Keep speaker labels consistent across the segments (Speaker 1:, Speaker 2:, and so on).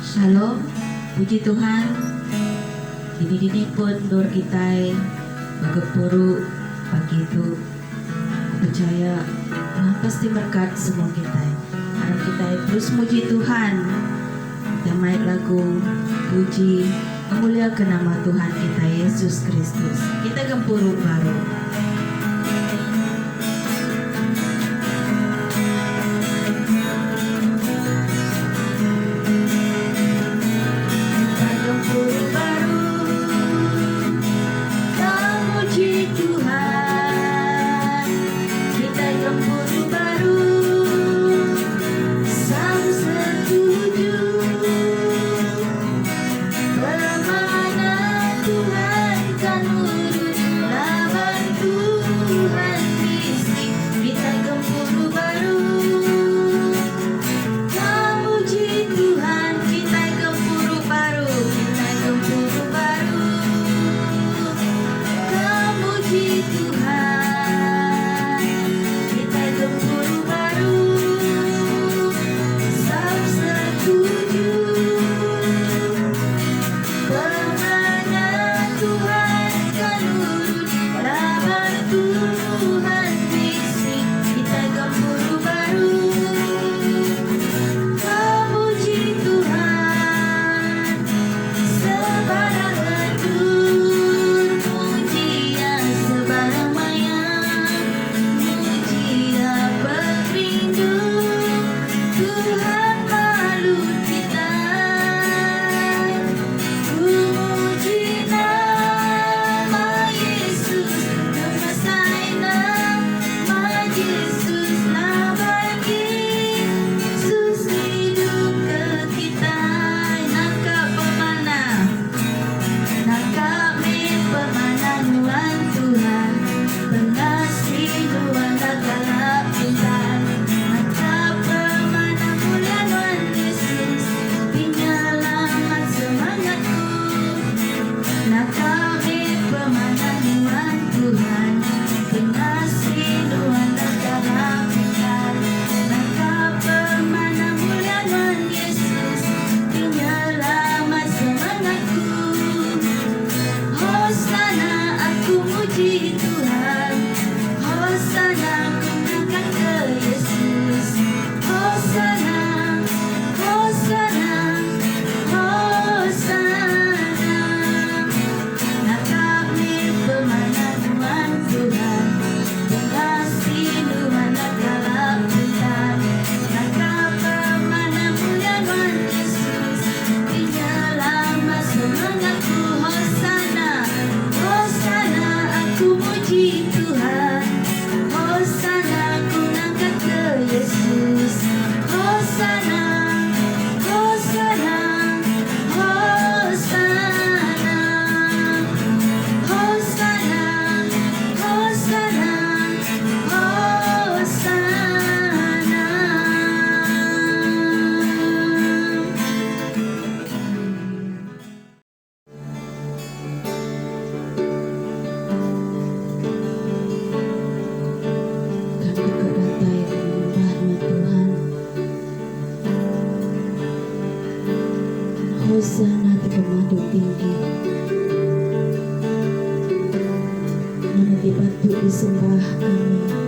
Speaker 1: Shalom, puji Tuhan. Dini pun nur kita bagepuru pagi itu percaya Tuhan pasti berkat semua kita. Harap kita terus muji Tuhan. Kita main lagu puji memuliakan nama Tuhan kita Yesus Kristus. Kita gempuru baru. Hosana di pemadu tinggi, mana dibantu disembah kami.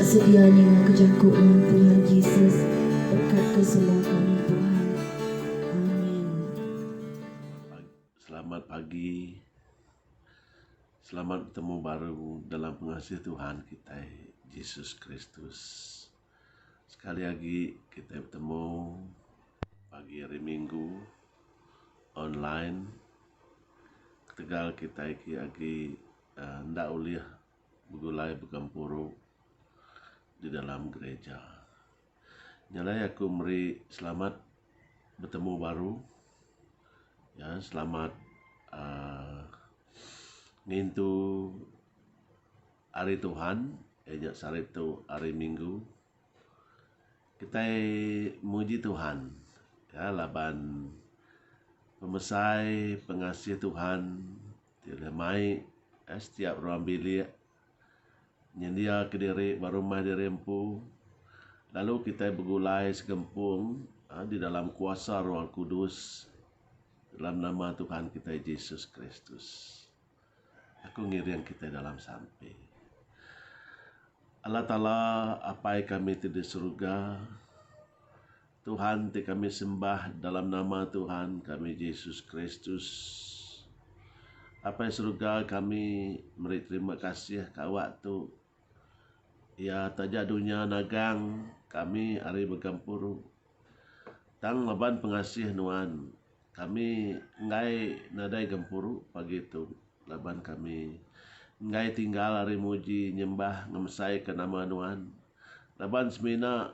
Speaker 1: tak sedia dengan kejakut Tuhan Yesus. Berkat ke semua kami Tuhan. Amin.
Speaker 2: Selamat pagi. Selamat bertemu baru dalam pengasih Tuhan kita Yesus Kristus. Sekali lagi kita bertemu pagi hari Minggu online. Ketegal kita lagi ndak uliah begulai bergampuru di dalam gereja. Nyalai aku beri selamat bertemu baru. Ya, selamat ngintu hari Tuhan, sari itu hari Minggu. Kita muji Tuhan, ya, laban pemesai pengasih Tuhan, dilemai setiap ruang bilik, nyendia ke diri baru mah dirempu. Lalu kita bergulai segempung di dalam kuasa Roh Kudus, dalam nama Tuhan kita Yesus Kristus. Aku ngiring kita dalam sampai. Allah Ta'ala apa yang kami di surga, Tuhan ti kami sembah dalam nama Tuhan kami Yesus Kristus. Apa yang surga kami beri terima kasih ke waktu ya tajak dunia nagang kami hari bergampuru. Tang laban pengasih nuan kami ngai nadai gampuru pagi itu. Laban kami ngai tinggal hari muji nyembah ngemsai ke nama nuan. Laban semina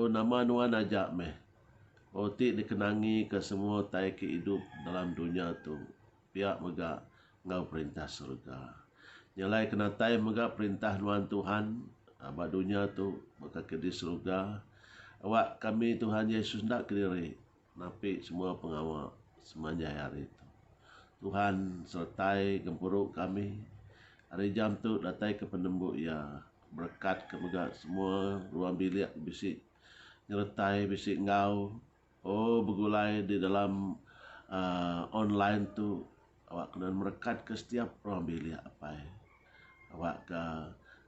Speaker 2: nama nuan ajak meh. Ti dikenangi ke semua tai ke hidup dalam dunia tu. Pihak mega ngau perintah surga. Nyalai kena tai mega perintah nuan Tuhan. Abad dunia tu maka ke di surga. Awak kami Tuhan Yesus ndak kediri. Napi semua pengawal semanjai hari itu. Tuhan sertai gempuruk kami. Hari jam tu datai ke penembuk ya. Berkat ke mega semua ruang bilik bisik nyertai bisik ngau. Bergulai di dalam online tu. Awak kena merekat ke setiap ruang bilik apa awak ke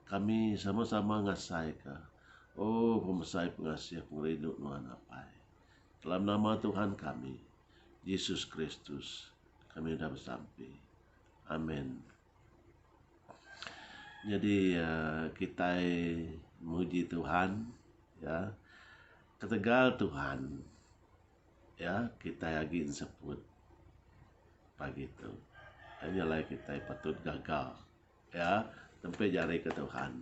Speaker 2: kami sama-sama ngasai ke. Pemesai pengasih pengerindu nuan apa dalam nama Tuhan kami Yesus Kristus kami dah bersampai. Amin. Jadi kita muji Tuhan, ya. Ketegal Tuhan, ya, kita lagi sebut pagi itu. Hanyalah kita patut gagal, ya, sampai jari ke Tuhan.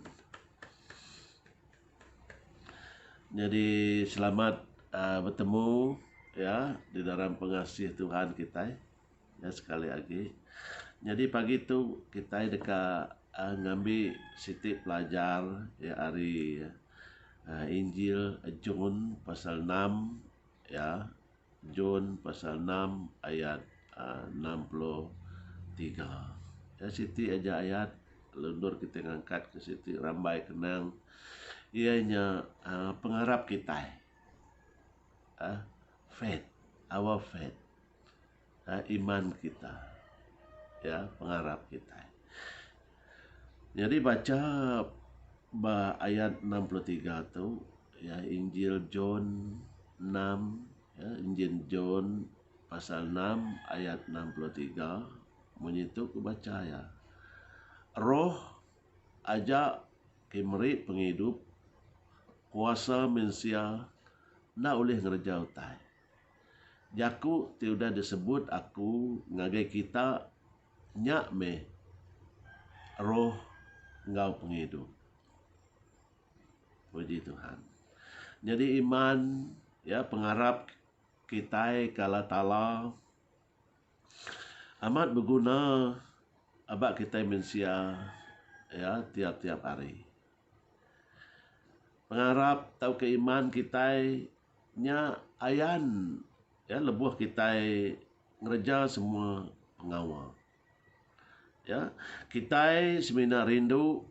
Speaker 2: Jadi selamat bertemu, ya, di dalam pengasih Tuhan kita, ya, sekali lagi. Jadi pagi itu kita dekat ngambil siti pelajar ya hari Injil John pasal 6, ya, John pasal 6 ayat 63. Ya, siti aja ayat lundur kita ngangkat ke siti rambai kenang. Ianya pengharap kita, faith, our faith, iman kita, ya, pengharap kita. Jadi baca ayat 63 tu, ya, Injil John 6, ya, Injil John pasal 6 ayat 63, menyitu ku baca ya. Roh ajak kemeri penghidup kuasa mensia na oleh ngerja utai. Jaku tiudah disebut aku ngagai kita nyak me roh ngau penghidup. Puji Tuhan. Jadi iman, ya, pengharap kita kala Ta'ala amat berguna abak kita mensia, ya, tiap-tiap hari. Pengharap tahu keiman kita nya ayan, ya, lebuh kita ngerja semua pengawal. Ya, kita semina rindu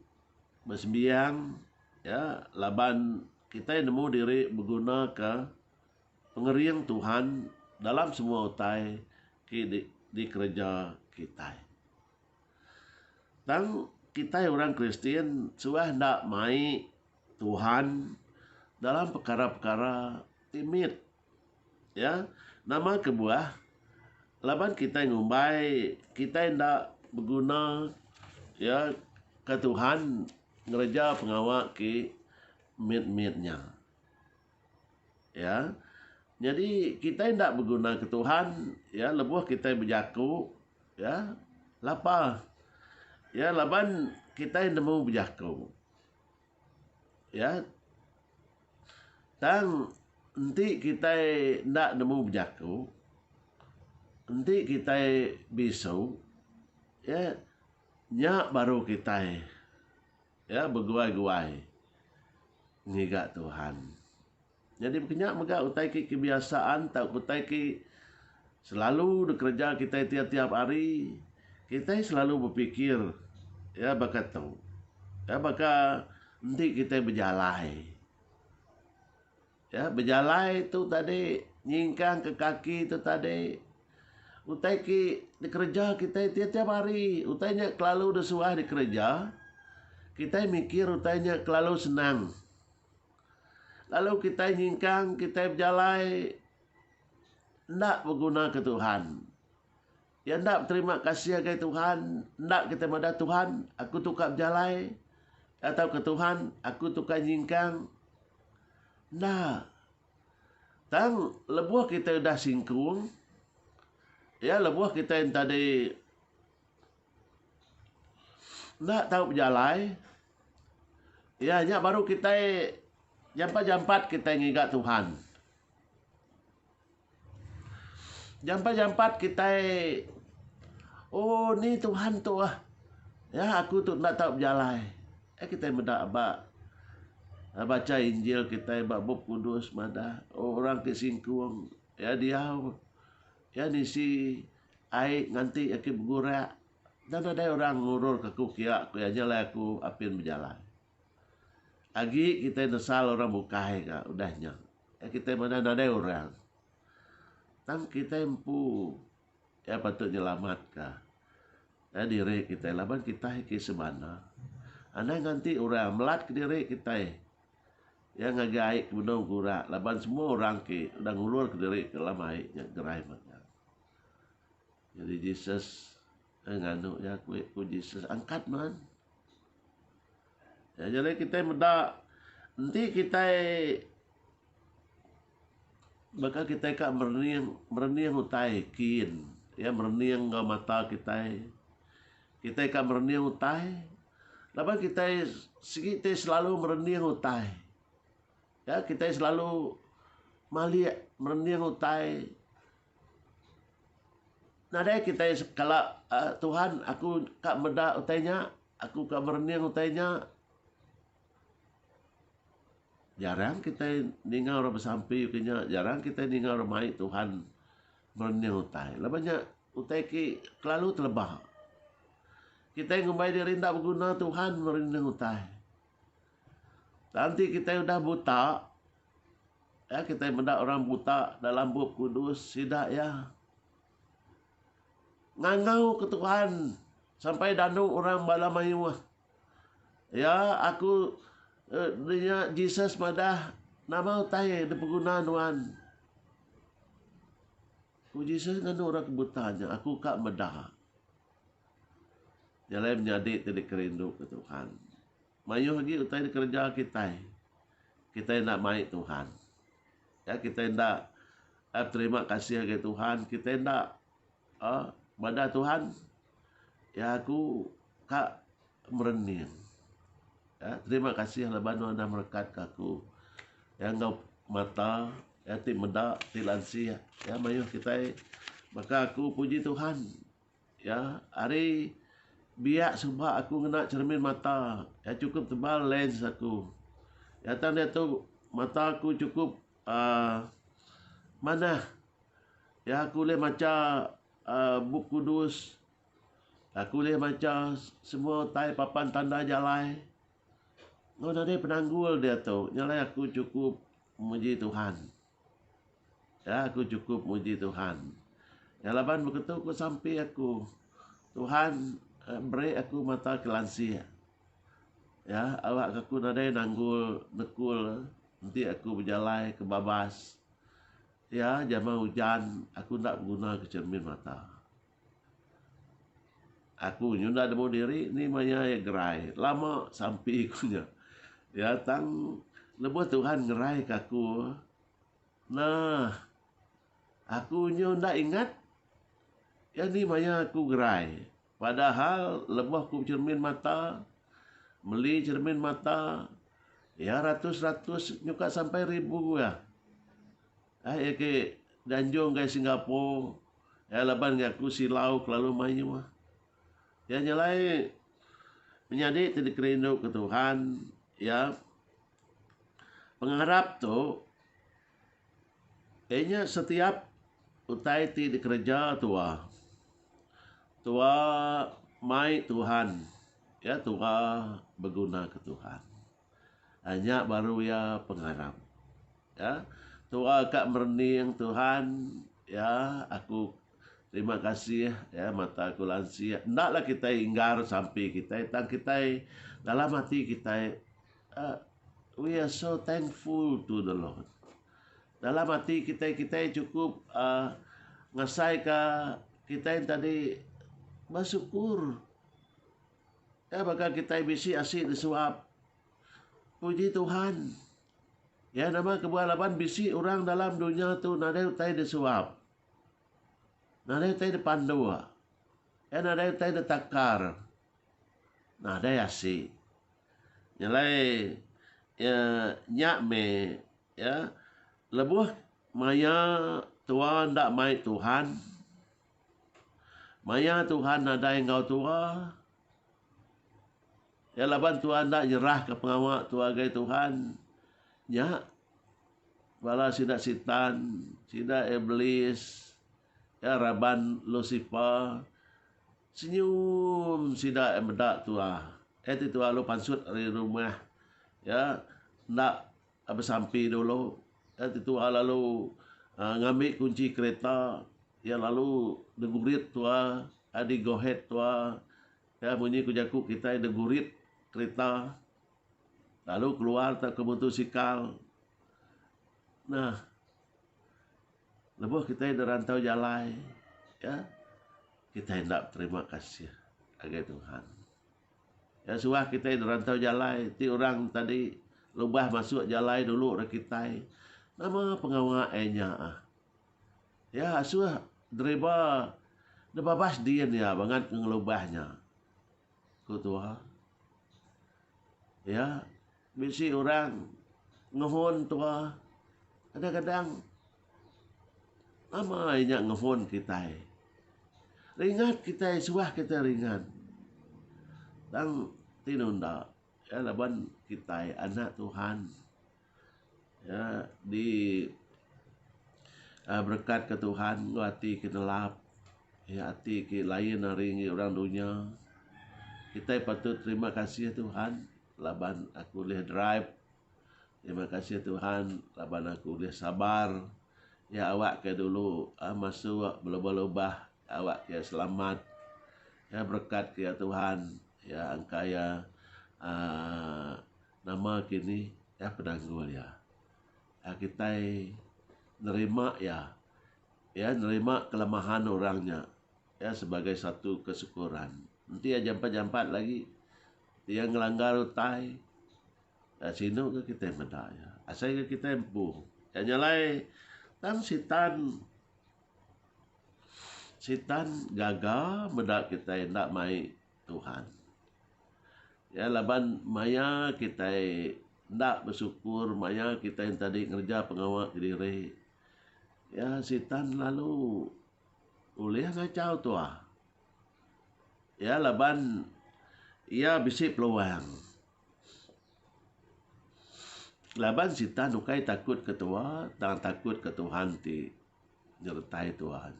Speaker 2: bersembiang, ya, laban kita nemu diri berguna ke pengeriang Tuhan dalam semua utai di kerja kita. Dan kita orang Kristian suah ndak mai Tuhan dalam perkara-perkara timit. Ya, nama kebuah laban kita ngumbai, kita hendak berguna ya ke Tuhan ngereja pengawak ke mit-mitnya. Ya. Jadi kita hendak berguna ke Tuhan, ya lebuh kita berjaku, ya lapar. Ya laban kita nemu berjaku. Ya. Dan nanti kita ndak nemu berjaku. Nanti kita bisu, ya nyak baru kita ya berguai-guai ngigak Tuhan. Jadi kenyak megak utai ki kebiasaan tak utai ki selalu bekerja kita tiap-tiap hari, kita selalu berpikir ya bakat tu. Ya bakal nanti kita berjalai. Ya berjalai tu tadi nyingkang ke kaki tu tadi. Utai ki dikerja kita tiap-tiap hari, utainya kelalu desuah dikerja. Kita mikir utainya kelalu senang. Lalu kita nyingkang, kita berjalai, ndak berguna ke Tuhan. Ya ndak terima kasih ke Tuhan, ndak kita madah Tuhan, aku tukar berjalai, atau ke Tuhan, aku tukar nyingkang. Ndak. Tang lebuh kita dah singkung, ya lebuh kita yang tadi ndak tahu berjalai, ya hanya baru kita jampat-jampat kita ngigat Tuhan. Jampat-jampat kita, oh ni Tuhan tu ah. Ya aku tu nak tahu berjalai. Kita mendak baca Injil kita bab kudus madah. Oh, orang kesingkuang ya dia ya nisi ai nganti aku bergurak. Dan ada orang ngurur ke aku kia nyala aku apin berjalan. Agi kita nesal orang bukai ka udahnya. Kita mana ada orang. Tang kita empu ya patut nyelamat ka. Ya diri kita laban kita ke sebana. Andai nanti orang melat ke diri kita. Ya ngagai ke benong gura laban semua orang ke udah ngulur ke diri ke lamai nya gerai maka. Jadi Jesus nganu ya ku Jesus angkat man. Ya, jadi kita mendak nanti kita bakal kita kak mereniang utai kin ya mereniang ke mata kita kak mereniang utai laban kita selalu mereniang utai ya kita selalu malik mereniang utai nada kita kalau Tuhan aku kak medak utainya aku kak mereniang utainya. Jarang kita dengar orang bersampai kenya, jarang kita dengar orang mai Tuhan mereniang utai. Labanya utai ki kelalu terlebah. Kita yang ngumbai diri tak berguna Tuhan mereniang utai. Nanti kita sudah buta, ya kita mendak orang buta dalam bab kudus sidak ya. Ngangau ke Tuhan sampai danung orang balamayuah. Ya aku dia Jesus madah nama utai de penggunaan wan. Ku Jesus nganu orang kebutanya, aku kak medah. Jalan menjadi tidak kerindu ke Tuhan. Mayu lagi utai kerja kita. Kita nak mai Tuhan. Ya kita hendak terima kasih ke Tuhan, kita hendak pada Tuhan. Ya aku kak mereniang. Ya, terima kasih Labanu anda merekat kaku. Yang ngau mata, ya ti medak, ti lansia. Ya mayuh kita maka aku puji Tuhan. Ya, hari biak sebab aku kena cermin mata. Ya cukup tebal lens aku. Ya tanda tu mata aku cukup mana? Ya aku boleh baca buku kudus. Aku boleh baca semua tai papan tanda jalai. Oh, nanti penanggul dia tu. Nyalai aku cukup memuji Tuhan. Ya, aku cukup memuji Tuhan. Ya, laban begitu aku sampai aku. Tuhan beri aku mata kelansia. Ya, awak aku nadai nanggul nekul, nanti aku berjalan ke babas. Ya, zaman hujan aku nak guna ke cermin mata. Aku nyunda demo diri ni maya ya gerai. Lama sampai kunya. Ya, tang lebuh Tuhan gerai ke aku. Nah, aku nyunda ingat ya ni maya aku gerai. Padahal lebuh aku cermin mata, beli cermin mata, ya ratus-ratus nyuka sampai ribu ya. Ya ke Danjong ke Singapura, ya laban ke aku silau lalu mayu. Ya nyalai menjadi tidak kerindu ke Tuhan, ya pengharap tu, kayaknya setiap utai ti di kerja tua mai Tuhan, ya tua berguna ke Tuhan. Hanya baru ya pengharap, ya tua kak merning Tuhan, ya aku terima kasih ya mata aku lansia. Ndaklah kita inggar sampai kita tang kita dalam hati kita we are so thankful to the Lord. Dalam hati kita cukup ngasai kita yang tadi bersyukur. Ya bakal kita bisi asyik disuap. Puji Tuhan. Ya nama kebualaban bisi orang dalam dunia tu nadai utai disuap. Nadai utai dipandu. Ya nadai utai ditakar. Nadai asyik. Nyalai ya nyak me ya lebuh maya Tuhan ndak mai Tuhan. Maya Tuhan nadai engkau tua. Ya laban Tuhan ndak nyerah ke pengawak tua gai Tuhan. Ya bala sida sitan, sida iblis, ya raban Lucifer. Senyum sida medak tua. Itu tua lu pansut dari rumah. Ya ndak bersampi dulu. Ya tua lalu ngambil kunci kereta. Ya lalu degurit tua, adi gohet tua. Ya bunyi kujaku kita degurit kereta. Lalu keluar tak ke motosikal. Nah, lebuh kita derantau jalai, ya kita hendak terima kasih agai Tuhan. Ya suah kita derantau jalai, ti orang tadi lubah masuk jalai dulu rak kita. Nama pengawainya. Ya suah dereba debabas dia ya banget ngelubahnya. Ku Tuhan. Ya, bisi orang ngehon tua. Kadang-kadang lama inyak ngehon kita. Ringat kita, suah kita ringat. Dan tinunda, ya laban kita anak Tuhan. Ya di berkat ke Tuhan, hati kita lap. Ya hati kita lain naringi orang dunia. Kita patut terima kasih Tuhan. Laban aku boleh drive. Terima kasih Tuhan. Laban aku boleh sabar. Ya awak ke dulu masuk berubah-ubah. Awak ke selamat. Ya berkat ke Tuhan. Ya angkaya nama kini ya penanggul ya. Kita nerima ya. Ya nerima kelemahan orangnya. Ya sebagai satu kesyukuran. Nanti ya jampat-jampat lagi. Dia ngelanggar utai. Sino ke kita medak ya. Asal ke kita empuh. Ya nyalai tan sitan gagal medak kita hendak mai Tuhan. Ya laban maya kita hendak bersyukur, maya kita yang tadi ngerja pengawal diri. Ya sitan lalu ulih ngacau tua. Ya laban ia bisi peluang. Laban sitan ukai takut ketua, dan takut ke Tuhan ti nyertai Tuhan.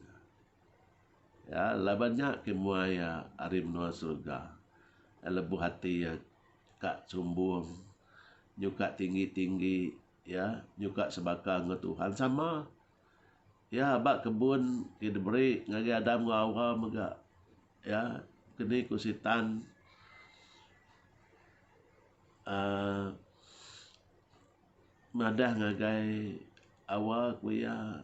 Speaker 2: Ya labannya kemuaya arim nuah surga. Lebuh hati ya kak sumbung, nyuka tinggi-tinggi, ya nyuka sebakang ke Tuhan sama. Ya bak kebun kita beri ngagi Adam ngawa mega. Ya kini kusitan uh, madah ngagai awak kuya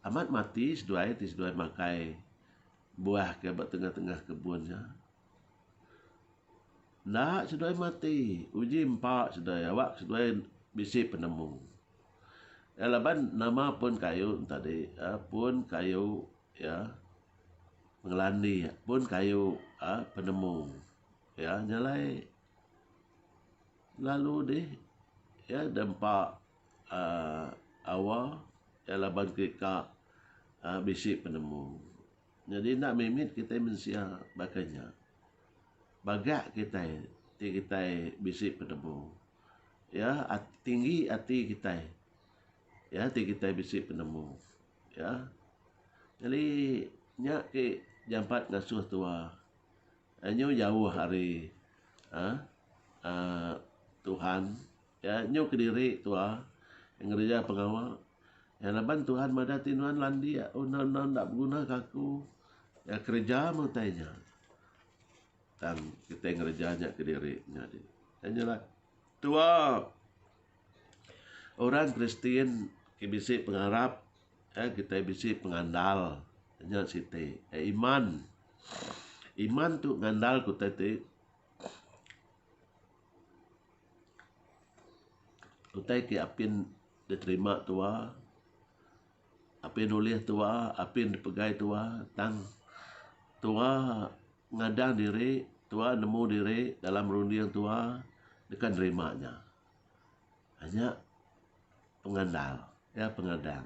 Speaker 2: amat mati seduai makai buah ke tengah-tengah kebunnya. Nak seduai mati, uji empat seduai awak seduai bisi penemu. Laban nama pun kayu tadi, pun kayu ya mengelandi, pun kayu penemu. Ya nyalai lalu deh ya dampak awal ya laban kita bisi penemu. Jadi nak mimit kita mensia bakanya. Bagak kita bisi penemu. Ya tinggi hati kita. Ya hati kita bisi penemu. Ya. Jadi nyak ke jampat ngasuh tua. Nyo jauh hari Tuhan. Ya nyo kediri tua yang kerja pengawal. Ya laban Tuhan madati Tuhan landi ya unan tak berguna kaku. Ya kerja mau tanya. Dan kita ngerjanya ke dirinya. Hanyalah tua orang Kristen kibisi pengharap, kita bisi pengandal. Hanya siti iman. Iman tu ngandal ku tete. Utai ki apin diterima tua. Apin ulih tua, apin dipegai tua, tang tua ngadang diri, tua nemu diri dalam rundiang tua dekan terimanya. Hanya pengandal, ya pengadang.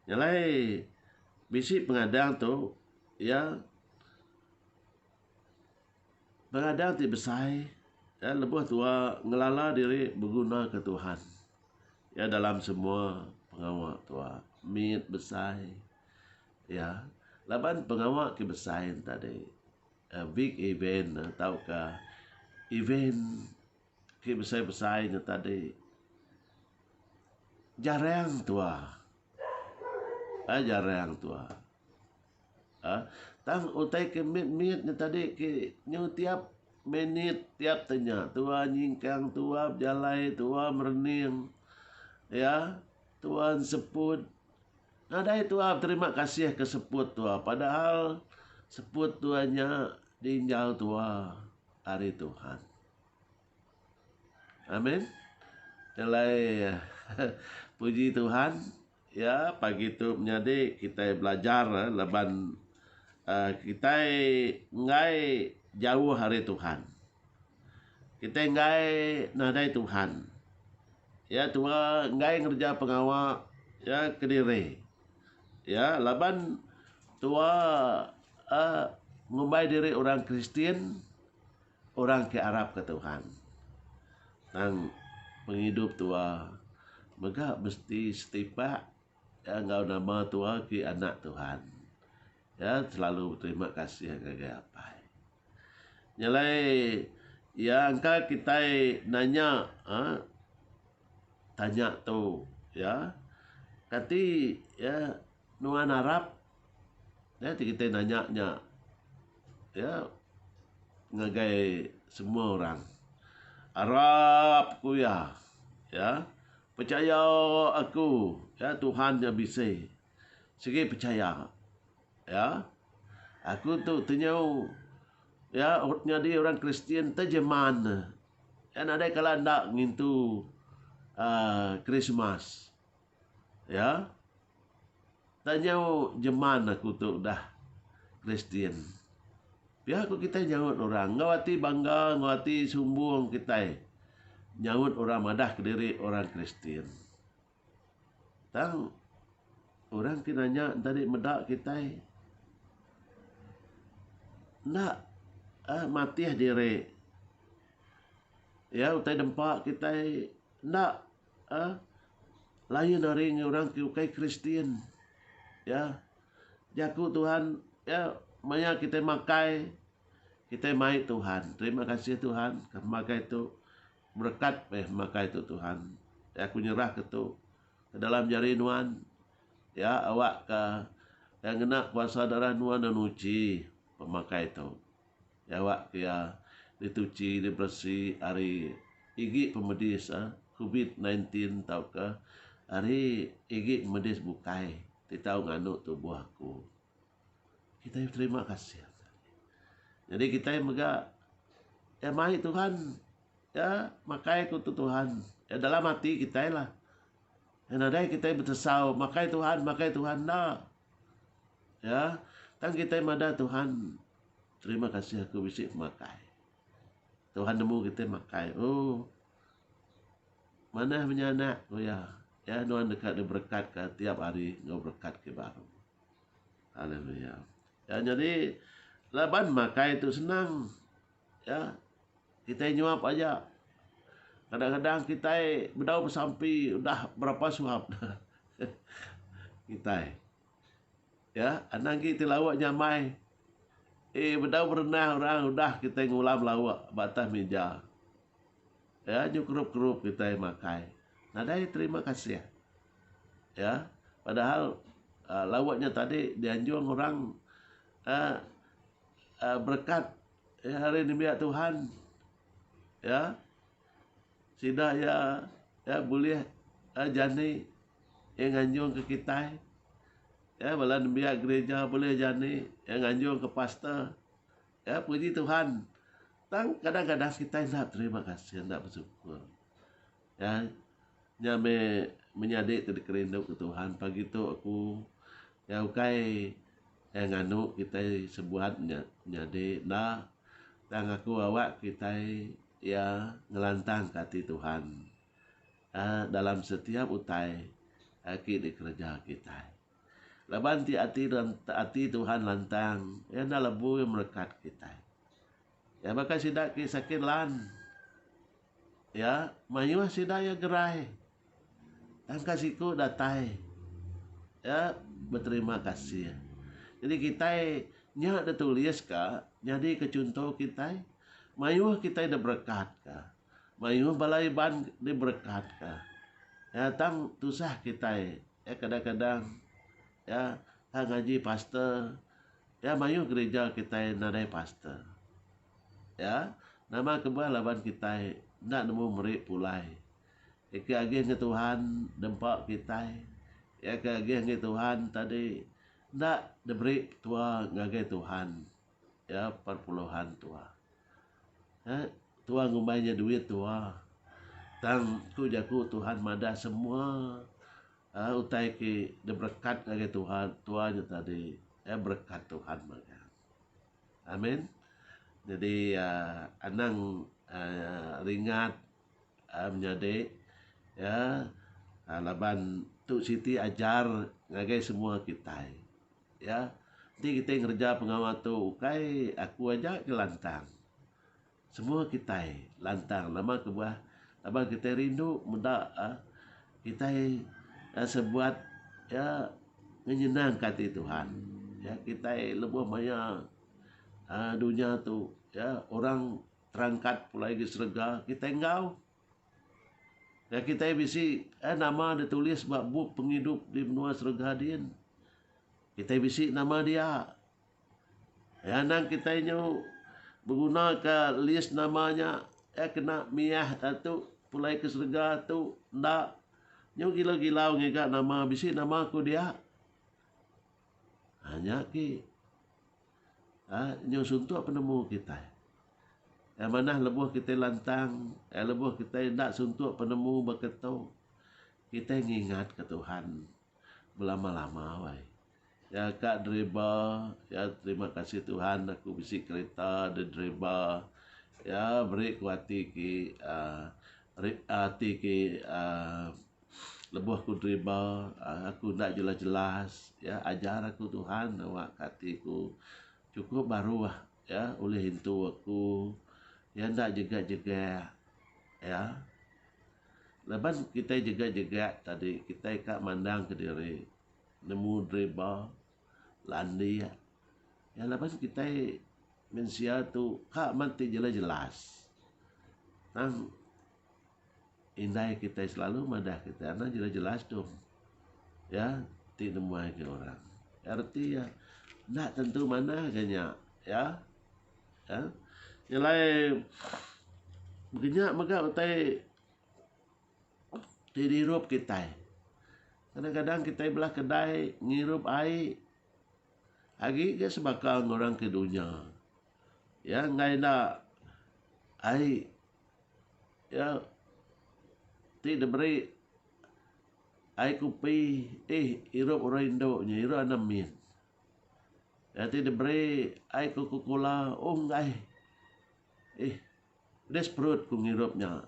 Speaker 2: Nyalai bisi pengadang tu, ya pengadang ti besai, ya lebuh tua ngelala diri berguna ke Tuhan. Ya dalam semua pengawal tua, mit besai, ya laban pengawal ke besai tadi. Big event tahukah event ke besar-besar ni tadi jarang tua jarang tua tang utai ke mit ni tadi ke nyu tiap minit tiap tanya tua nyingkang tua berjalai tua merening ya tuan seput nadai tua terima kasih ke seput tua padahal seput tuanya diinjal tua hari Tuhan. Amin. Nilai puji Tuhan. Ya pagi itu menjadi kita belajar leban kita ngai jauh hari Tuhan. Kita ngai nadai Tuhan. Ya tua ngai ngerja pengawal ya kediri. Ya leban tua ngumbai diri orang Kristen, orang ke Arab ke Tuhan. Nang penghidup tua, maka mesti setipak ya ngau nama tua ke anak Tuhan. Ya selalu terima kasih ke apa. Nyalai ya angka kita nanya tanya tu ya. Kati ya nuan Arab ya kita nanya ya ngagai semua orang Arab kuya ya percaya aku ya Tuhan yang bisa segi percaya ya aku tu tenyau ya jadi orang Kristian terjeman ya ada kalau ndak ngintu Christmas ya tenyau jeman aku tu dah Kristian. Ya aku kita nyawut orang, ngawati bangga, ngawati sumbung kita. Nyawut orang madah ke diri orang Kristen. Tang orang kinanya tadi medak kita. Nak mati diri. Ya utai dempak kita nak lain hari orang kiukai Kristen. Ya jaku Tuhan ya maya kita makai kita mai Tuhan. Terima kasih Tuhan. Makai itu berkat makai itu Tuhan. Ya, aku nyerah ke tu ke dalam jari nuan. Ya awak ke yang kena kuasa darah nuan dan uci pemakai itu. Ya awak ya dituci dibersih hari igi pemedis COVID-19 tau ke hari igi medis bukai ti tahu nganu tubuh aku. Kita terima kasih. Jadi kita mega ya mai Tuhan ya makai ku Tuhan ya dalam hati kita lah. Ya nadai kita bersau makai Tuhan dah. Ya, tang kita mada Tuhan terima kasih aku bisa makai. Tuhan nemu kita makai. Oh, mana menyana oh ya Tuhan dekat berkat ke tiap hari ngau berkat ke baru. Haleluya. Ya jadi laban makai itu senang. Ya, kita nyuap aja. Kadang-kadang kita bedau bersampi udah berapa suap kita. Ya, anang kita lawak nyamai. Bedau berenah orang udah kita ngulam lawak batas meja. Ya, nyukrup-kerup kita makai. Nadai terima kasih ya. Padahal lawaknya tadi dianjung orang berkat ya, hari ini biar Tuhan ya sida ya boleh jani yang nganjung ke kita ya balan biar gereja boleh jani yang nganjung ke pastor ya puji Tuhan. Kadang-kadang kita tidak terima kasih, tidak bersyukur ya nyame menyadik tadi kerindu ke Tuhan pagi itu aku ya ukai yang nganu kita sebuah nyade nah tang aku awak kita ya ngelantang kati Tuhan dalam setiap utai di kerja kita laban ti ati Tuhan lantang ya na lebu yang melekat kita ya maka sidak ki sakit lan ya mayuh sidak ya gerai dan kasihku datai ya berterima kasih. Jadi kita nya ada tulis ka jadi kecunto kita mayuh kita ada berkat ka mayuh balai ban di berkat ka ya tang tusah kita ya kadang-kadang ya ngaji pastor ya mayuh gereja kita nadai pastor ya nama kebal laban kita nak nemu merik pulai ke agih ke Tuhan dempak kita ya ke agih ke Tuhan tadi ndak diberi tua ngagai Tuhan ya perpuluhan tua ya, tua ngumbainya duit tua tang ku jaku Tuhan mada semua utai ki berkat ngagai Tuhan tuanya tadi ya berkat Tuhan maka amin. Jadi anang ringat menjadi ya laban tu Siti ajar ngagai semua kita ya nanti kita ngerja pengawal tu kai aku aja ke lantang semua kita lantang lama kebuah lama kita rindu muda kita sebuat ya menyenang kati Tuhan ya kita lebih banyak dunia tu ya orang terangkat pulai ke surga kita engkau ya kita bisi nama ditulis bab penghidup di benua surga din kita bisi nama dia ya nang kita nyu berguna ke list namanya kena miah tu pulai ke surga tu ndak nyu gila-gilau ngega nama bisi nama aku dia hanya ki nyu suntuk penemu kita yang mana lebuh kita lantang, lebuh kita tidak suntuk penemu berketuk. Kita ngingat ke Tuhan berlama-lama wai. Ya kak driver, ya terima kasih Tuhan aku bisi kereta ada driver. Ya beri kuati ki hati ki lebuh aku driver, aku tidak jelas-jelas. Ya ajar aku Tuhan awak hatiku cukup baru ya oleh hintu aku. Ya ndak jaga-jaga ya lepas kita jaga-jaga tadi kita kak mandang ke diri nemu driba landi ya lepas kita mensia tu kak mati jelas-jelas nang indai kita selalu madah kita nang jelas-jelas dong ya ti nemu ke orang arti ya ndak tentu mana agaknya ya ya nilai Begini maka utai dihirup kita. Kadang-kadang kita belah kedai ngirup air. Agi ke sebakal orang ke dunia. Ya ngai nak air. Ya tidak beri air kopi. Hirup orang Indo nya hirup anamin. Ya tidak beri air Coca-Cola. Oh ngai. Desperate ku ngirupnya.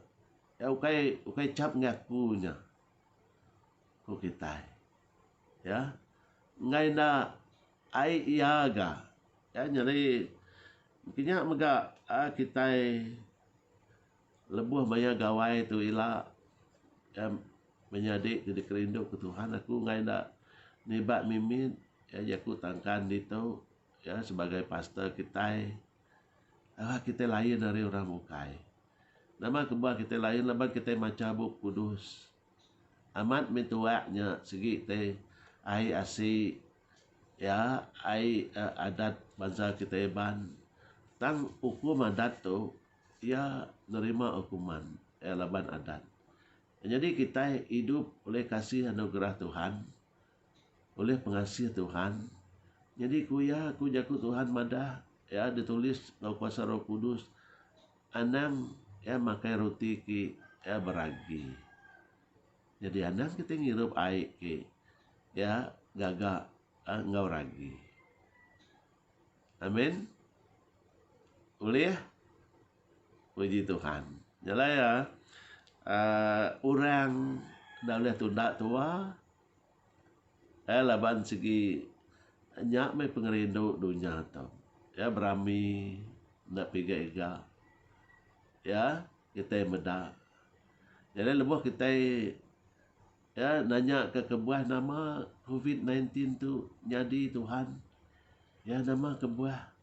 Speaker 2: Ya ukai cap ngakunya. Ku kita. Ya. Ngai na ai iaga. Ya nyari mungkinnya mega kita lebuh maya gawai tu ila ya menyadik jadi kerinduk ke Tuhan aku ngai na nibat mimin ya jaku tangkan itu ya sebagai pastor kita. Kita lain dari orang mukai. Nama kebah kita lain lebat kita maca buk kudus. Amat mituaknya segi te ai asi ya ai adat bangsa kita ban. Tang hukum adat tu ya nerima hukuman ya laban adat. Jadi kita hidup oleh kasih anugerah Tuhan, oleh pengasih Tuhan. Jadi ku jaku Tuhan madah ya ditulis dalam kuasa Roh Kudus anang ya makai roti ki ya beragi. Jadi anang kita ngirup air ki ya gagak ngau ragi. Amin. Boleh ya? Puji Tuhan. Nyala ya. Orang dah boleh tunda tua. Laban segi nyak mai pengerindu dunia tau. Ya berami nak piga-iga. Ya, kita meda. Jadi lebuh kita ya nanya ke kebuah nama COVID-19 tu nyadi Tuhan. Ya nama kebuah.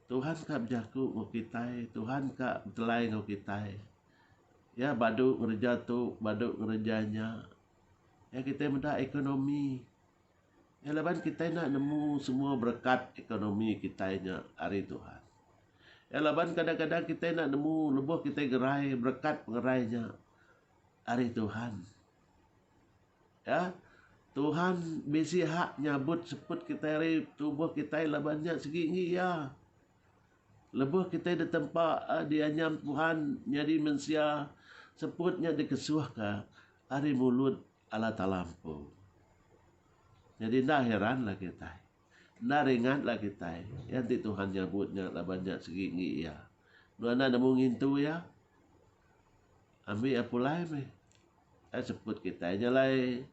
Speaker 2: Tuhan ka berjaku ngau kita, Tuhan ka bertelai ngau kita. Ya baduk kerja tu, baduk kerjanya. Ya kita meda ekonomi. Ya laban kita nak nemu semua berkat ekonomi kita nya hari Tuhan. Ya laban kadang-kadang kita nak nemu lebuh kita gerai berkat pengerainya hari Tuhan. Ya Tuhan bisi hak nyabut seput kita hari tubuh kita labannya segi ya. Lebuh kita di tempat dianyam Tuhan jadi mensia seputnya dikesuh ke hari mulut ala talampau. Jadi dah heranlah kita. Dah ringatlah kita. Yang Tuhan nyabutnya lah banyak segi ya. Nuana nemu ngintu ya. Ambil apa lain sebut kita nyalai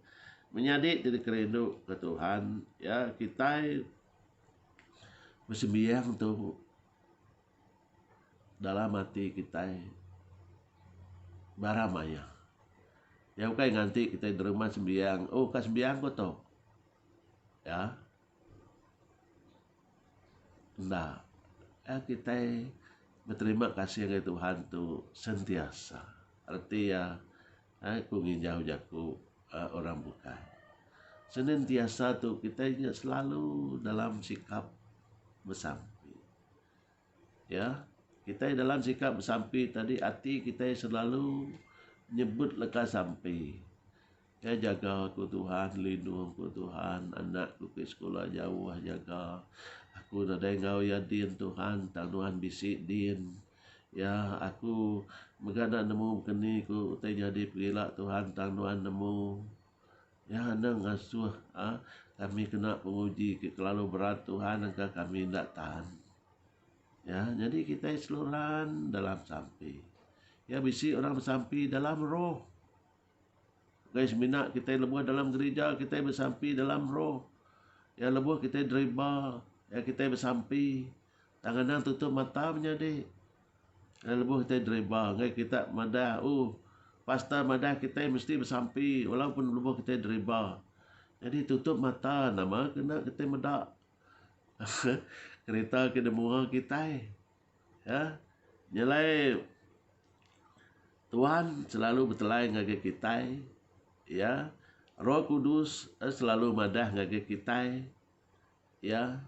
Speaker 2: menyadik jadi kerinduk ke Tuhan. Ya kita bersembiang tu dalam hati kita baramaya. Ya bukan nganti kita di rumah sembiang. Oh kas sembiang kau tahu. Ya. Nah, kita berterima kasih kepada Tuhan tu sentiasa. Arti ya, aku nginjau jaku orang bukan. Senantiasa tu kita selalu dalam sikap bersampi. Ya, kita dalam sikap bersampi tadi hati kita selalu nyebut lekas sampai. Ya jaga aku Tuhan, lindung aku Tuhan, anakku ke sekolah jauh jaga. Aku nak dengar ya din Tuhan, Tuhan bisik din. Ya aku megana nemu kini ku utai jadi pelak Tuhan Tuhan nemu. Ya nang asuh kami kena penguji kelalu berat Tuhan angka kami tidak tahan. Ya jadi kita seluruhan dalam sampai. Ya bisik orang bersampi dalam roh. Guys, minat kita lebuh dalam gereja, kita bersampi dalam roh. Ya lebuh kita deriba, ya kita bersampi. Tangan tutup mata menjadi. Ya lebuh kita deriba, kita madah. Pastor madah kita mesti bersampi, walaupun lebuh kita deriba. Jadi tutup mata, nama kena kita medak. Kereta kena murah kita. Ya, nyalai Tuhan selalu bertelai dengan kita. Ya, Roh Kudus selalu madah ngage kita. Ya,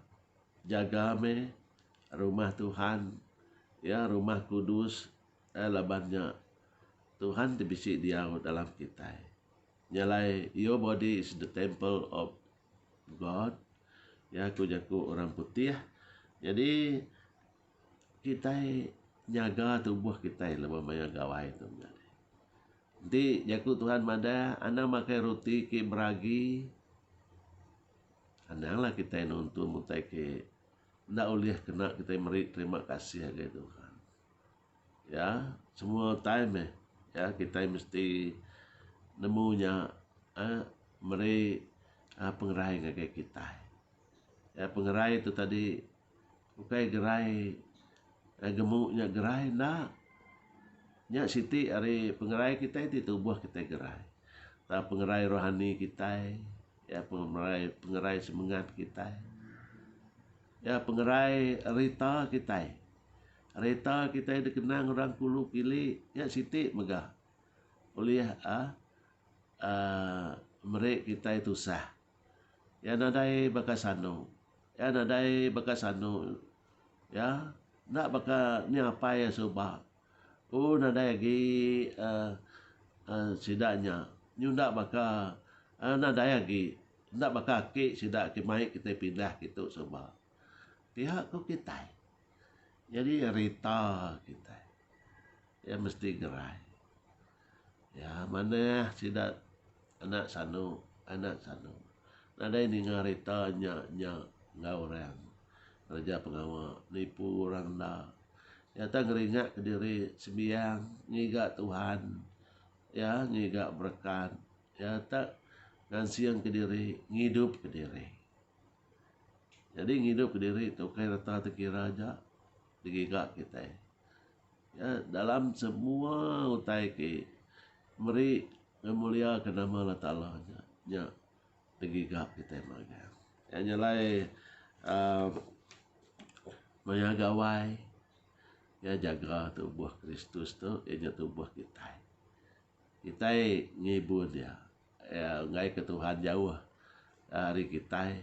Speaker 2: jaga me rumah Tuhan. Ya, rumah kudus labannya Tuhan tibisi dia dalam kita. Nyalai your body is the temple of God. Ya, aku jaku orang putih ya. Jadi kita nyaga tubuh kita lebih banyak gawai tu. Nanti jaku Tuhan mada anak makai roti ke beragi. Ananglah kita nonton mutai ke ndak oleh kena kita meri terima kasih ke Tuhan. Ya, semua time ya kita mesti nemunya meri pengerai ke kita. Ya, pengerai itu tadi bukai gerai gemuknya gerai ndak. Nya siti ari pengerai kita itu tubuh kita gerai. Ta pengerai rohani kita, ya pengerai semangat kita. Ya pengerai rita kita. Rita kita dikenang orang kulu kili ya siti megah. Oleh mereka kita itu sah. Ya nadai bakasano. Ya nadai bakasano. Ya nak baka ni apa ya soba. Oh nadai lagi sidaknya. Ni ndak baka nadai lagi. Ndak baka ke sidak ke mai kita pindah gitu soba. Pihak ku kita. Jadi rita kita. Ya mesti gerai. Ya mana sidak anak sanu. Nadai ni ngarita nya ngau orang. Raja pengawal nipu orang dah. Ya tak ngeringat ke diri sembiang ngigak Tuhan. Ya ngigak berkat. Ya tak ngansiang ke diri ngidup ke diri. Jadi ngidup ke diri tu kai rata terkira aja digigak kita. Ya dalam semua utai ke meri memuliakan nama Allah Taala nya digigak kita maga. Ya nyalai maya gawai ya jaga tubuh Kristus tu ianya tubuh kita. Kita ngibun ya ngai ke Tuhan jauh hari kita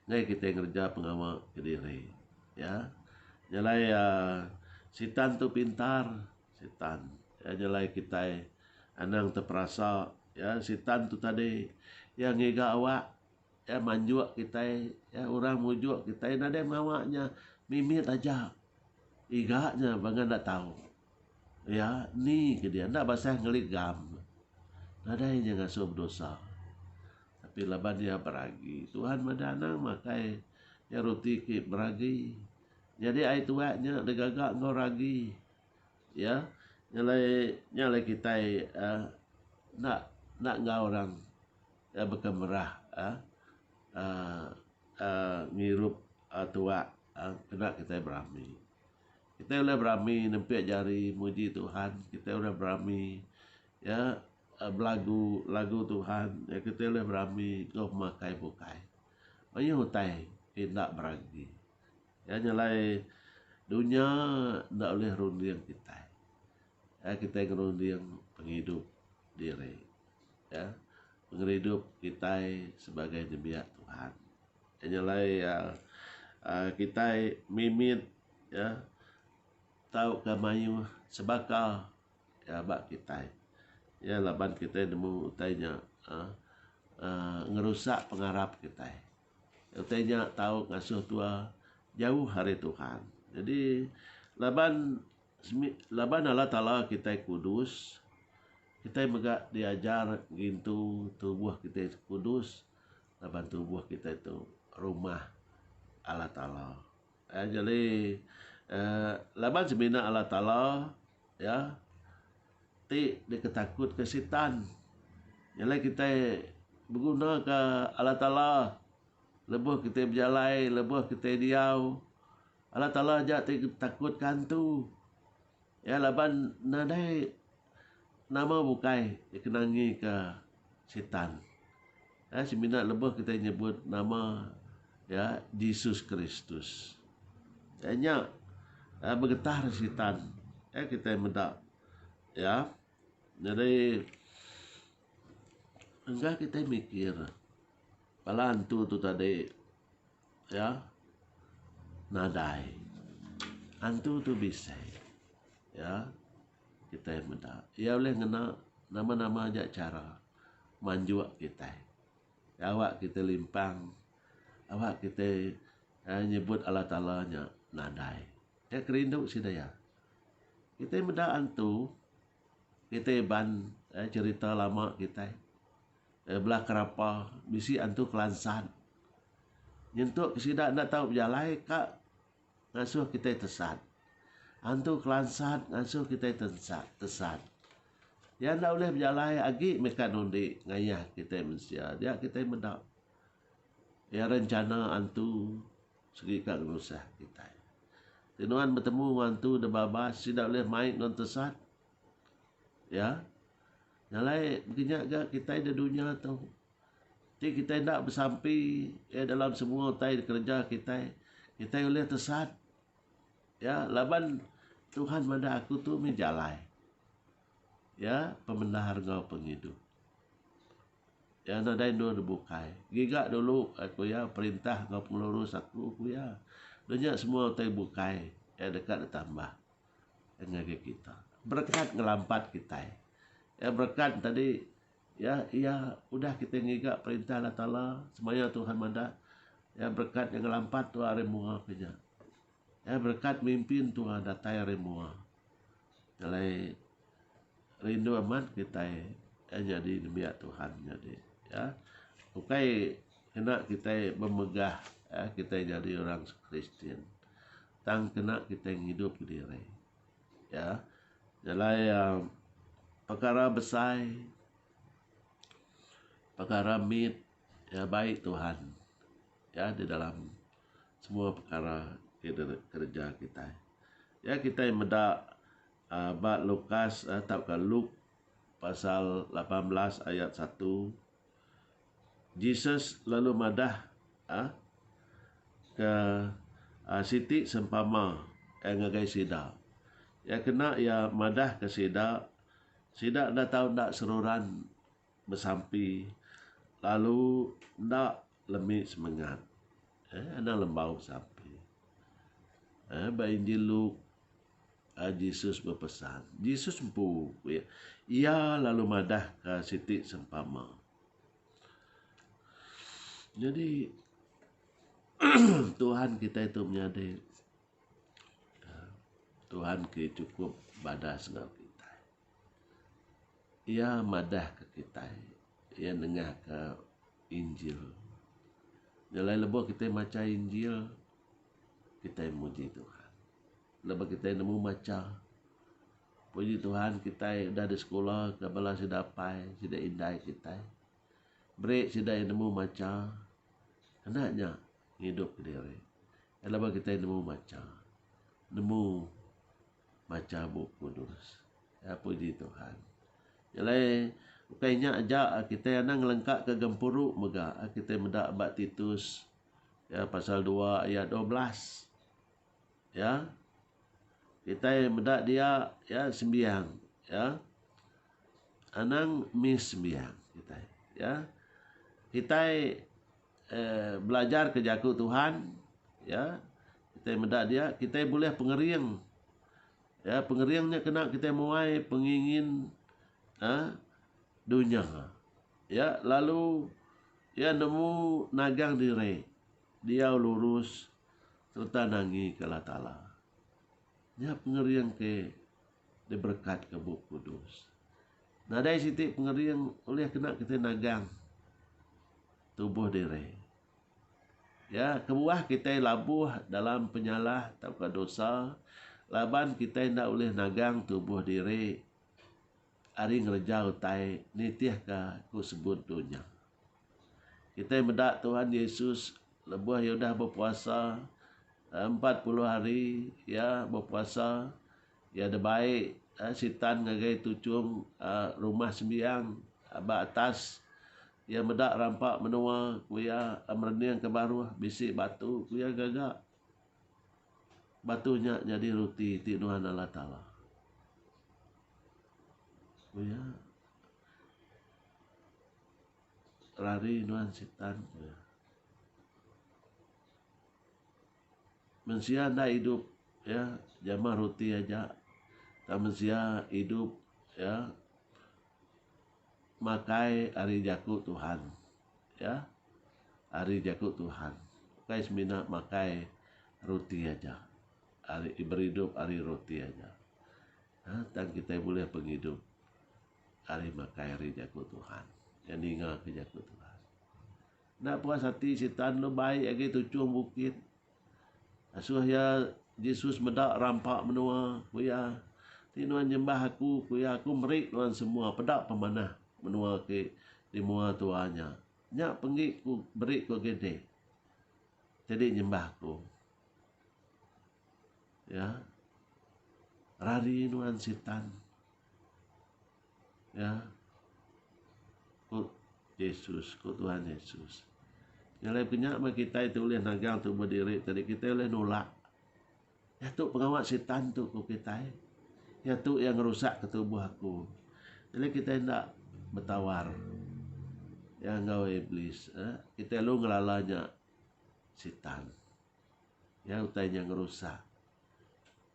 Speaker 2: ngai kita ngerja pengawal ke diri ya. Nyalai sitan tu pintar sitan ya nyalai kita anang terperasa ya sitan tu tadi ya ngiga awak ya manjuak kita ya orang mujuak kita nade mawaknya mimit aja igaknya bangan ndak tahu ya ni ke dia ndak basah ngeligam nada yang ngasuh dosa tapi laban dia beragi Tuhan madanang makai ya roti ke beragi jadi ai tuaknya degagak ngau ragi ya nyalai kita nak ngau orang ya berkemerah ngirup tuak kena kita berami. Kita boleh berami nempik jari muji Tuhan. Kita boleh berami ya belagu lagu Tuhan. Ya kita boleh berami goh makai bukai. Banyak hutai tidak beragi. Ya nyalai dunia tidak boleh rundiang kita. Ya kita rundiang penghidup diri. Ya penghidup kita sebagai nebiat Tuhan. Ya nyalai kita mimit ya tahu kamayu sebakal ya bak kita ya laban kita nemu utainya ngerusak pengharap kita utainya tahu ngasuh tua jauh hari Tuhan. Jadi laban Allah Taala kita kudus kita megak diajar gintu tubuh kita kudus laban tubuh kita itu rumah Allah Taala. Jadi laban semina Allah Taala ya ti diketakut ke setan. Jadi kita berguna ke Allah Taala lebuh kita berjalai, lebuh kita diau. Allah Taala ajak ti takut kantu. Ya laban nadai nama bukai dikenangi ke setan. Ya semina lebuh kita nyebut nama ya Yesus Kristus. Hanya bergetar setan. Ya kita mendak. Ya. Jadi enggak kita mikir. Palantu tu tadi ya nadai. Antu tu bisa. Ya. kita meda. Ia boleh ngena nama-nama aja cara manjuak kita. Awak kita limpang, awak kita nyebut Allah Ta'ala nya nadai. Ya kerinduk si daya. Kita meda antu, kita ban cerita lama kita. Belah kerapa, bisi antu kelansan. Nyentuk kesidak nak tahu berjalai kak ngasuh kita tesat. Antu kelansat ngasuh kita tesat. Ya nak boleh berjalai agi mereka nundi ngayah kita manusia. Dia kita mendak. Ya rencana antu segi kak nusah kita. Tinuan bertemu antu de babas tidak boleh main non tesat. Ya. Nyalai begini agak kita di dunia tu. Jadi kita tidak bersampi dalam semua tai kerja kita boleh tersat. Ya, laban Tuhan mada aku tu menjalai. Ya, pemendahar ngau penghidup. Ya, nadai nur bukai. Gigak dulu aku ya perintah ngau pengurus aku ya. Dunia semua tai bukai. Ya dekat ditambah. Dengan kita. Berkat ngelampat kita. Ya berkat tadi. Ya, udah kita ngigak perintah Allah Ta'ala. Semaya Tuhan manda. Ya, berkat yang lampat tu hari mua kerja. Ya, berkat mimpin Tuhan datai hari mua. Jadi, rindu amat kita. Ya, jadi demiak Tuhan. Jadi, ya. Bukai, kena kita memegah. Ya, kita jadi orang Kristen. Tang kena kita hidup diri. Ya. Jadi, perkara besar. Perkara mit ya baik Tuhan ya di dalam semua perkara kerja kita. Ya kita meda bab Lukas atau ke Luk pasal 18 ayat 1. Jesus lalu madah ke Siti sempama ngagai sida. Ya kena ya madah ke sida. Sida dah tahu dak seruran bersampi. Lalu ndak lemik semangat. Ana lembau sampai. Ba Injil Luk Yesus berpesan. Yesus empu ya. Ia lalu madah ke Siti sempama. Jadi Tuhan kita itu menyadari Tuhan kita cukup badas dengan kita. Ia madah ke kita. Ia dengar ke Injil. Nilai lebih kita baca Injil, kita muji Tuhan. Lebih kita nemu baca, puji Tuhan kita dah di sekolah, kabala sudah dapai, sudah indai kita. Break sudah nemu baca, hendaknya hidup diri. Lebih kita nemu baca, nemu baca buku kudus. Ya puji Tuhan. Nilai kayaknya aja kita yang ngelengkap ke gempuruk mega kita mendak bab Titus ya pasal 2 ayat 12 ya kita mendak dia ya sembiang ya anang mis sembiang kita ya kita belajar ke jaku Tuhan ya kita mendak dia kita boleh pengeriang ya pengeriangnya kena kita muai pengingin dunia. Ya, lalu ya nemu nagang diri. Dia lurus serta nangi ke Allah Ta'ala. Ya pengerian ke diberkat ke buku kudus. Nah dari situ pengerian oleh kena kita nagang tubuh diri. Ya, kebuah kita labuh dalam penyalah atau ke dosa. Laban kita tidak boleh nagang tubuh diri. Ari ngerja utai nitih ka ku sebut dunia. Kita mendak Tuhan Yesus lebuh ya dah berpuasa 40 hari ya berpuasa ya ada baik sitan ngagai tucung rumah sembiang aba atas ya mendak rampak menua kuya mereniang ke baru bisik batu kuya gagak batunya jadi roti tinuhan Allah Ta'ala. Ya, lari nuan setan. Ya. Manusia anda hidup ya, jamah roti aja. manusia hidup ya makai hari jaku Tuhan ya, hari jaku Tuhan. Kai semina makai roti aja, hari berhidup hari roti aja. Dan kita boleh penghidup hari makai hari jaku Tuhan, yang ingat ke jaku Tuhan. Nak puas hati setan lo baik lagi tujuh bukit. Asuh ya Yesus medak rampak menua kuya. Tinuan nyembah aku kuya aku merik tuan semua pedak pemanah menua ke di mua tuanya. Nyak penggik ku berik ku gede. Jadi nyembah aku. Ya. Rari nuan setan. Ya. Ku Yesus, ku Tuhan Yesus. Nyalai penyak mah kita itu boleh nagang tu berdiri tadi kita boleh nolak. Ya tu pengawat setan tu ku kita. Ya tu yang rusak ke tubuh aku. Jadi kita hendak bertawar. Ya engkau iblis, kita lu ngelalanya setan. Ya utainya ngerusak.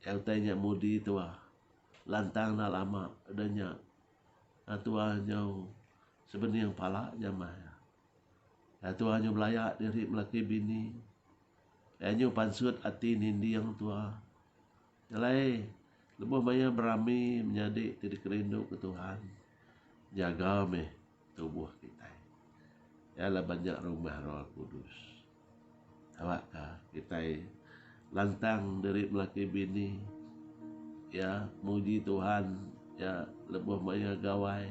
Speaker 2: Ya utainya mudi tua. Lantang na lama adanya. Tuanya sebenarnya yang pala nyamah. Ya tuanya belayak diri melaki bini. Ya nyu pansut hati nindi yang tua. Nyalai lebuh maya berami menjadi tidak kerindu ke Tuhan. Jaga meh tubuh kita. Ya lah banyak rumah Roh Kudus. Awak kita lantang dari melaki bini. Ya muji Tuhan. Ya lebuh maya gawai.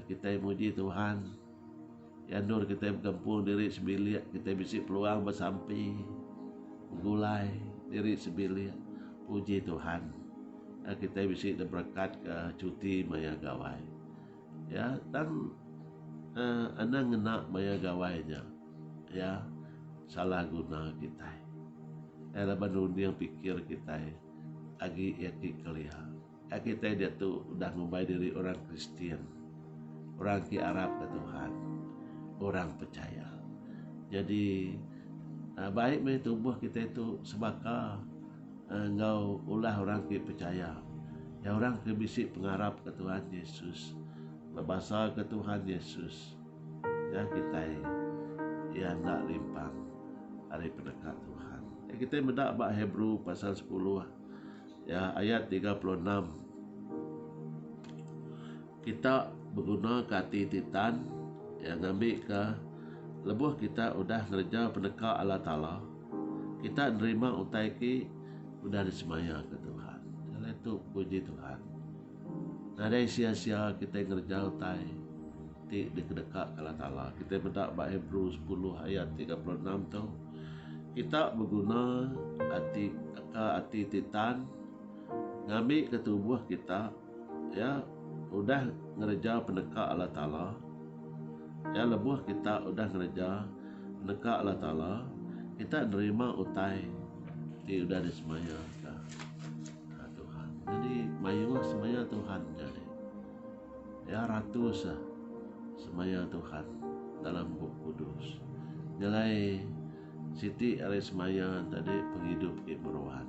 Speaker 2: Kita muji Tuhan. Ya nur kita berkampung diri sebilik. Kita bisik peluang bersampi. Gulai diri sebilik. Puji Tuhan. Ya, kita bisik berkat ke cuti maya gawai. Ya dan anang nak maya gawainya. Ya salah guna kita. Ya laban yang pikir kita. Agi yaki keliha. Ya kita dia tu udah ngubah diri orang Kristen. Orang ki Arab ke Tuhan. Orang percaya. Jadi baik me tubuh kita itu sebaka engkau ulah orang ki percaya. Ya orang ki bisik pengarap ke Tuhan Yesus. Berbahasa ke Tuhan Yesus. Ya kita ya nak limpang hari pendekat Tuhan. Ya kita mendak bab Hebrew pasal 10 ya ayat 36. Kita berguna ke hati titan yang ngambil ke lebuh kita udah ngerja pendekat Allah Ta'ala. Kita nerima utai ki udah disemaya ke Tuhan. Jadi itu puji Tuhan. Ada sia-sia kita ngerja utai di dekat Allah Ta'ala. Kita mendak bab Hebrew 10 ayat 36 tu. Kita berguna hati titan ngambil ke tubuh kita ya udah ngerja pendekat Allah Ta'ala. Ya lebuh kita udah ngerja pendekat Allah Ta'ala. Kita nerima utai di udah disemaya ke Tuhan. Jadi mayulah semaya Tuhan jadi. Ya ratus semaya Tuhan dalam buku kudus. Nyalai Siti hari semaya tadi penghidup kemeruan.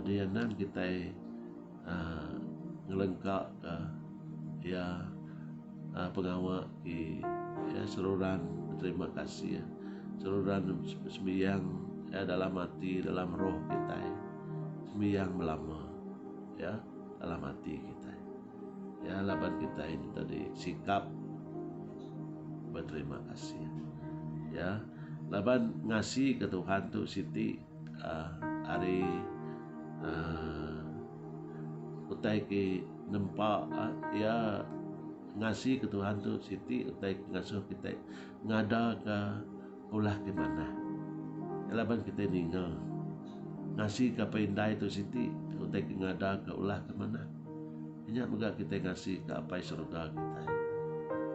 Speaker 2: Ada yang nan kita ngelengkap ya pengawal ya seluruhan terima kasih ya seluruhan sembiang ya dalam hati dalam roh kita sembiang melama ya dalam hati kita ya laban kita ini tadi sikap berterima kasih ya laban ngasih ke Tuhan tu Siti hari utai ke nempak ya ngasih ke Tuhan tu Siti utai ngasuh kita ngada ke ulah ke mana ya laban kita ninggal ngasih ke pendai tu Siti utai ke ngada ke ulah ke mana ingat juga kita ngasih ke apa surga kita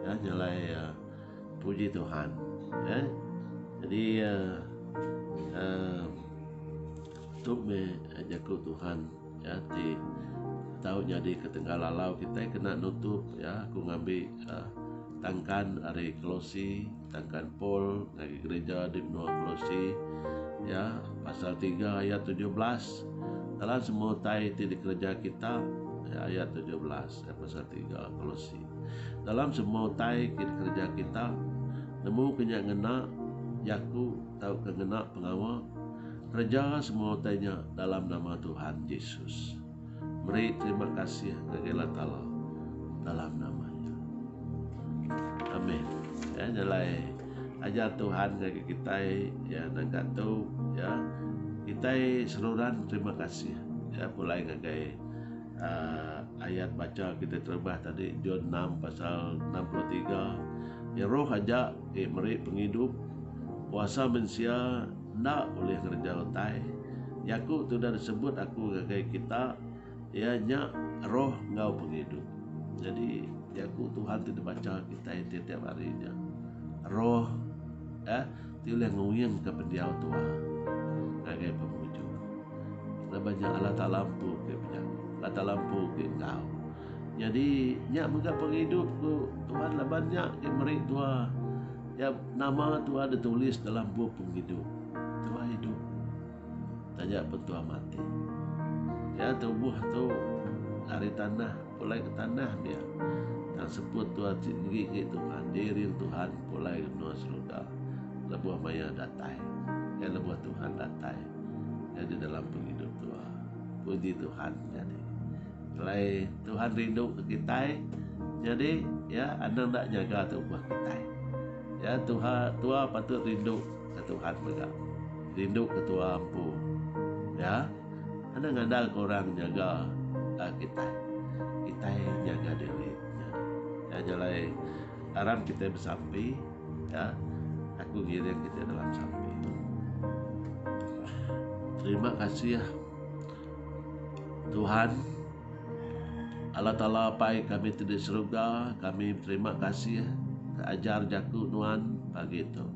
Speaker 2: ya nyalai puji Tuhan ya jadi tu me jaku Tuhan ya di tahu jadi ketengah lalau kita kena nutup ya aku ngambil tangkan hari Kolose tangkan Paul dari gereja di benua Kolose ya pasal 3 ayat 17 dalam semua utai ti di kerja kita, ya, ayat 17 pasal 3 Kolosi. Dalam semua utai di kerja kita, nemu kenya ngena yaku tahu kengena pengawa kerja semua utainya dalam nama Tuhan Yesus. Beri terima kasih kepada Allah dalam namanya. Amin. Ya, nyalai ajar Tuhan kepada kita ya nangkat tu ya kita seluruhan terima kasih ya mulai ngagai ayat baca kita terbah tadi John 6 pasal 63 ya roh aja meri penghidup kuasa manusia ndak boleh kerja utai yaku tu dah disebut aku ngagai kita ya nya roh ngau penghidup. Jadi yaku Tuhan tidak baca kita tiap harinya roh ti boleh nguyang ke pendiau tua ngagai pemuju banyak Allah tak lampu ke penjaga Allah tak lampu ke engkau. Jadi nyak mega penghidup ku Tuhan lah banyak ke meri tua ya nama tua ditulis dalam buku penghidup tua hidup tajak pun tua mati ya tubuh tu dari tanah mulai ke tanah dia yang sebut tua gigi Tuhan diri Tuhan mulai ke surga lebuh maya datai ya lebuh Tuhan datai ya di dalam penghidup tua puji Tuhan. Jadi mulai Tuhan rindu ke kita jadi ya anda nak jaga tubuh kita ya Tuhan tua patut rindu ke Tuhan juga rindu ke tua ampu ya anda ngandal korang jaga kita jaga diri ya jalai aram kita bersampai ya aku giring kita dalam sampai. Terima kasih ya Tuhan Allah Ta'ala pai kami di surga kami terima kasih ajar jaku nuan pagi itu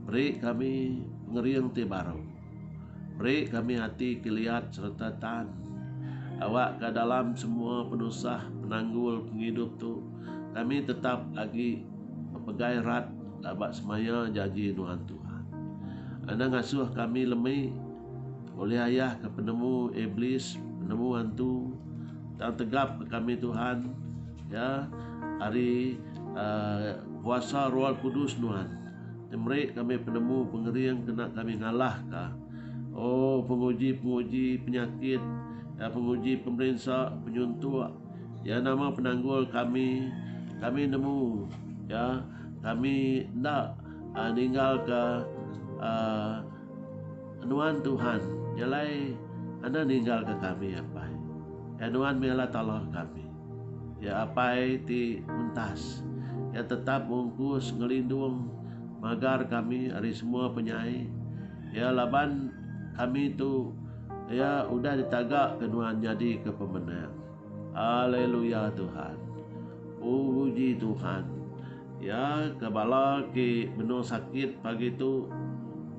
Speaker 2: beri kami ngeriang ti baru beri kami hati kelihat serta tan awak ke dalam semua penusah penanggul penghidup tu kami tetap lagi pegai rat abak semaya janji Tuhan Tuhan. Anda ngasuh kami lemai oleh ayah ke penemu iblis penemu hantu dan tegap ke kami Tuhan ya hari kuasa Roh Kudus Tuhan temeri kami penemu pengeriang kena kami ngalah kah oh penguji penyakit ya penguji pemerintah penyuntuk ya nama penanggul kami nemu ya kami nak ninggal ke Nuan Tuhan jalai anda ninggal ke kami apa ya Nuan miala Allah kami ya apa ti untas ya tetap mungkus ngelindung magar kami hari semua penyai ya laban kami tu ya udah ditagak ke Nuan jadi ke pemenang. Haleluya Tuhan puji Tuhan ya kebala ki benung sakit pagi tu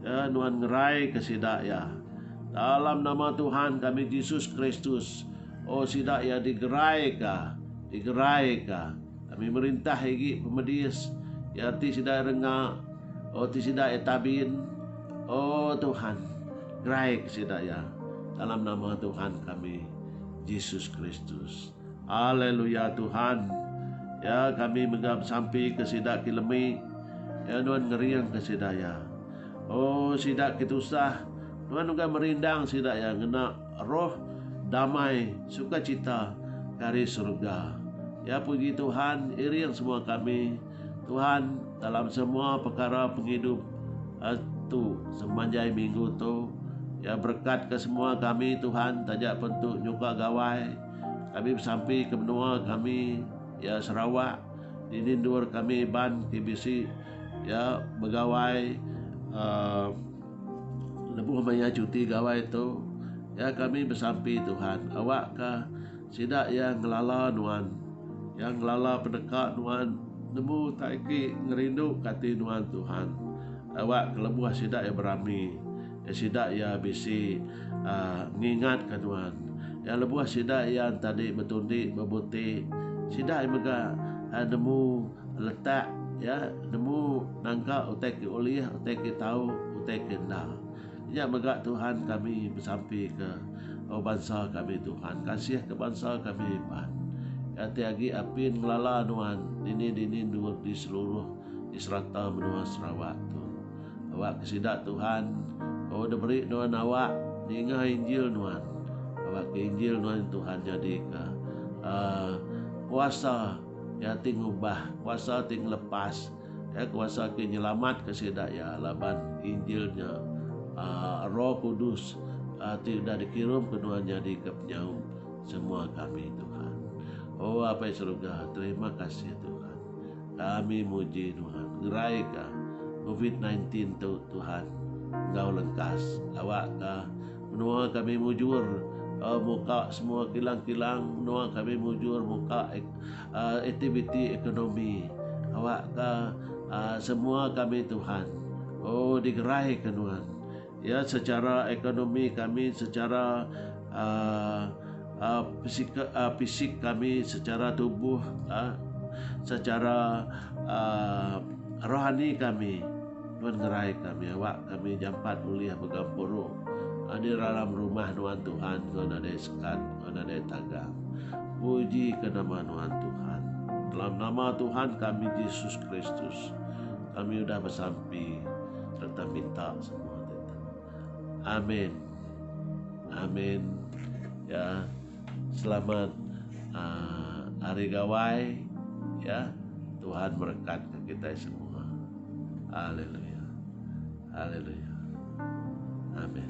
Speaker 2: ya Nuan ngerai ke sidak ya dalam nama Tuhan kami Yesus Kristus oh sidak ya digerai ka kami merintah lagi pemedis ya ti sidak rengak oh ti sidak etabin oh Tuhan gerai ke sidak ya dalam nama Tuhan kami Yesus Kristus. Haleluya Tuhan ya kami megap sampai ke sidak kilemi ya Tuhan ngeriang ke sidaya oh sidak kitusah Tuhan juga merindang sidak yang kena roh damai sukacita dari surga ya puji Tuhan iriang semua kami Tuhan dalam semua perkara penghidup tu semanjai minggu tu ya berkat ke semua kami Tuhan tajak bentuk nyuka gawai kami sampai ke benua kami ya Sarawak dinindur kami ban KBC ya begawai lebuh maya cuti gawai itu ya kami bersampai Tuhan awak ke sidak yang ngelala Nuan yang ngelala pendekat Nuan nemu taiki ngerindu kati Nuan Tuhan awak kelebuh sidak yang berami ya sidak ya bisi ngingat ke Nuan ya lebuh sidak yang tadi betundi bebuti sidak mega nemu letak ya nemu nangka utek oleh utek tahu utek kendal Ya megak Tuhan kami bersampai ke bangsa kami Tuhan. Kasih ke bangsa kami Tuhan. Ya tiagi apin melala Tuhan. Dini dur di seluruh di serata menua Sarawak Tuhan. Awak kesidak Tuhan. Dah beri Tuhan awak ningah Injil Tuhan. Awak ke Injil Tuhan jadi ke kuasa ya ting ubah, kuasa ting lepas. Ya kuasa ke nyelamat kesidak ya laban Injilnya. Roh Kudus tidak dikirim keduanya di kepenyau semua kami Tuhan. Oh apa yang surga, terima kasih Tuhan. Kami muji Tuhan. Gerai ka COVID-19 Tuhan, Engkau lengkas. Awak ka menua kami mujur muka semua kilang-kilang, menua kami mujur muka aktiviti ekonomi. Awak ka semua kami Tuhan. Oh digerai ke Tuhan. Ya secara ekonomi kami, secara fisik kami, secara tubuh, secara rohani kami. Tuhan gerai kami, awak kami jampat uliah begampuru di dalam rumah Tuhan, Tuhan ada sekat, Tuhan ada tagang. Puji ke nama Tuhan. Dalam nama Tuhan kami Yesus Kristus, kami sudah bersampai serta minta semua. Amin. Amin. Ya, selamat hari gawai. Ya, Tuhan berkati kita semua. Haleluya. Haleluya. Amin.